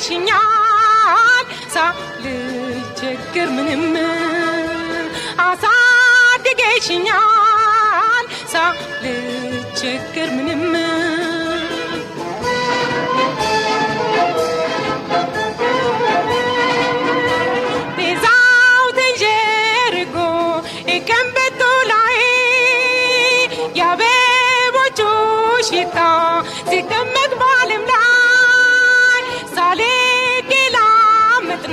አሳድገሽኛል ሳልቸገር ምንም አሳድገሽኛል ሳልቸገር ምንም ቤዛው ተንዠርጎ የቀንበቶ ላይ የአበቦቹ ሽታ ሲደመቅ በዓለም ላይ ሳልገላመጥ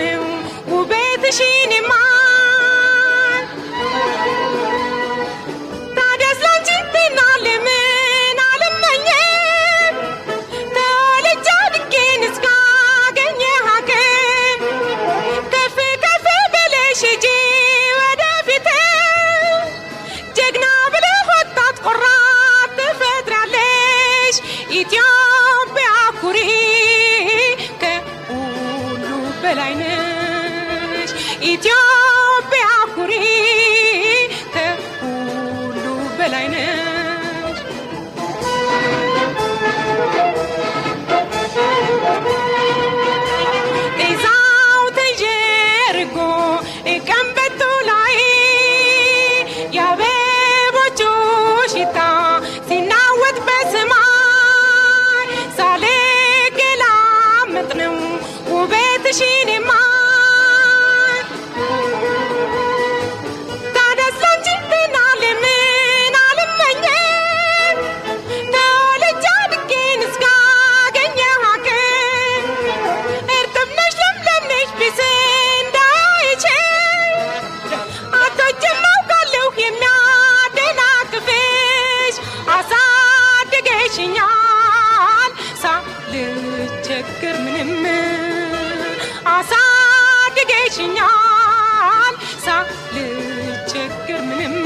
ነው ውበትሽን የማይ ታዲያስ ላንቺ ጤና ለምን አልመኝም ተወልጄ አድጌን እስካገኘ ሐኪም ከፍ ከፍ ብለሽ ሂጂ ወደፊት ጀግና ብለህ ወጣት ቆራጥ ትፈጥሪያለሽ ኢትዮጵያ ኩሪ ከሁሉ በላይ ነሽ ኢትዮጵያ ኩሪ ከሁሉ በላይ ነሽ ቤዛው ተንዠርጎ ቀንበቶ ላይ የአበቦቹ ሽታ ሲናወጥ በሰማይ ሳልገላመጥ ነው ውበትሽን የማይ ታዲያስ ላንቺ ጤና ለምን አልመኝም ተወልጄ አድጌን እስካገኘ ሐኪም እርጥብ ነሽ ለምለም ነሽ ቢስ እንዳይችል አቶችም አውቃለሁ የሚያደናቅፍሽ አሳድገሽኛል ሳልቸገር ምንም አሳድገሽኛል ሳልቸገር ምንም